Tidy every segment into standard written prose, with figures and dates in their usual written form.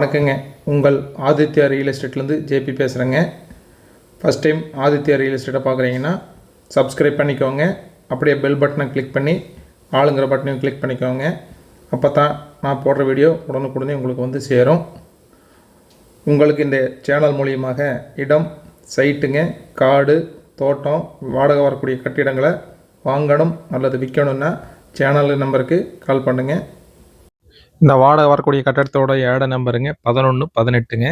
வணக்கங்க. உங்கள் Aditya real எஸ்டேட்லேருந்து JP பேசுகிறேங்க. ஃபஸ்ட் டைம் ஆதித்யா ரியல் எஸ்டேட்டை பார்க்குறீங்கன்னா சப்ஸ்கிரைப் பண்ணிக்கோங்க. அப்படியே பெல் பட்டனை கிளிக் பண்ணி ஆளுங்கிற பட்டனையும் கிளிக் பண்ணிக்கோங்க. அப்போ தான் நான் போடுற வீடியோ உடனுக்குடனே உங்களுக்கு வந்து சேரும். உங்களுக்கு இந்த சேனல் மூலியமாக இடம், சைட்டுங்க, காடு, தோட்டம், வாடகை வரக்கூடிய கட்டிடங்களை வாங்கணும் அல்லது விற்கணுன்னா சேனல் நம்பருக்கு கால் பண்ணுங்கள். இந்த வாடகை வரக்கூடிய கட்டடத்தோட இட நம்பருங்க 1118ங்க.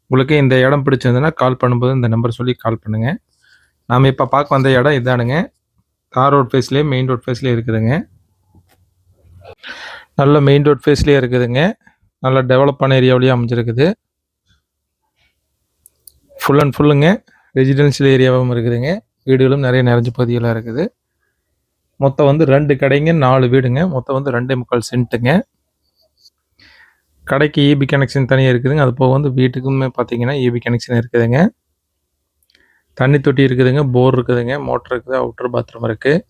உங்களுக்கு இந்த இடம் பிடிச்சிருந்ததுன்னா கால் பண்ணும்போது இந்த நம்பர் சொல்லி கால் பண்ணுங்கள். நாம் இப்போ பார்க்க வந்த இடம் இதானுங்க. தார் ரோட் ஃபேஸ்லேயே மெயின் ரோட் ஃபேஸ்லேயே இருக்குதுங்க. நல்ல மெயின் ரோட் ஃபேஸ்லேயே இருக்குதுங்க. நல்ல டெவலப்பான ஏரியாவிலேயே அமைஞ்சிருக்குது. ஃபுல் அண்ட் ஃபுல்லுங்க ரெசிடென்ஷியல் ஏரியாவும் இருக்குதுங்க. வீடுகளும் நிறைய நிறைஞ்ச பகுதிகளாக இருக்குது. மொத்தம் வந்து 2 கடைங்க, 4 வீடுங்க. மொத்தம் வந்து 2.25 சென்ட்டுங்க. கடைக்கு ஈபி கனெக்ஷன் தனியாக இருக்குதுங்க. அது போக வந்து வீட்டுக்குமே பார்த்தீங்கன்னா ஈபி கனெக்ஷன் இருக்குதுங்க. தண்ணி தொட்டி இருக்குதுங்க, போர் இருக்குதுங்க, மோட்டர் இருக்குது, அவுட்டர் பாத்ரூம் இருக்குது.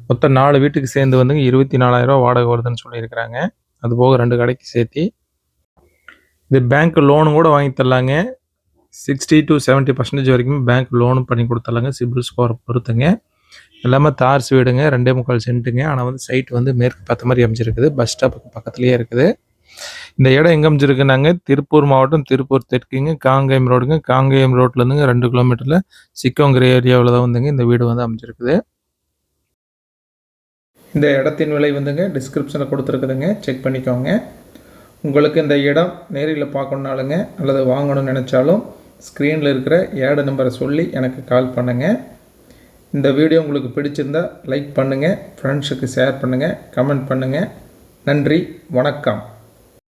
மொத்தம் 4 வீட்டுக்கு சேர்ந்து வந்துங்க 24,000 வாடகை வருதுன்னு சொல்லியிருக்கிறாங்க. அது போக 2 கடைக்கு சேர்த்தி. இது பேங்க் லோனு கூட வாங்கி தரலாங்க. 60 to 70% வரைக்கும் பேங்க் லோனும் பண்ணி கொடுத்துடலாங்க. சிபில் ஸ்கோரை பொறுத்துங்க. எல்லாமே தார்ஸ் வீடுங்க, 2.25 சென்ட்டுங்க. ஆனால் வந்து சைட் வந்து மேற்கு பார்த்த மாதிரி அமைஞ்சிருக்குது. பஸ் ஸ்டாப்புக்கு பக்கத்துலேயே இருக்குது. இந்த இடம் எங்கே அமைஞ்சிருக்குனாங்க, திருப்பூர் மாவட்டம், திருப்பூர் தெற்குங்க, காங்கேயம் ரோடுங்க. காங்கேயம் ரோட்லேருந்துங்க 2 கிலோமீட்டரில் சிக்கோங்கிற ஏரியாவில் தான் வந்துங்க இந்த வீடு வந்து அமைஞ்சிருக்குது. இந்த இடத்தின் விலை வந்துங்க டிஸ்கிரிப்ஷனில் கொடுத்துருக்குதுங்க, செக் பண்ணிக்கோங்க. உங்களுக்கு இந்த இடம் நேரில் பார்க்கணுனாலுங்க அல்லது வாங்கணும்னு நினச்சாலும் ஸ்க்ரீனில் இருக்கிற ஏட நம்பரை சொல்லி எனக்கு கால் பண்ணுங்கள். இந்த வீடியோ உங்களுக்கு பிடிச்சிருந்தால் லைக் பண்ணுங்கள், ஃப்ரெண்ட்ஸுக்கு ஷேர் பண்ணுங்கள், கமெண்ட் பண்ணுங்கள். நன்றி, வணக்கம்.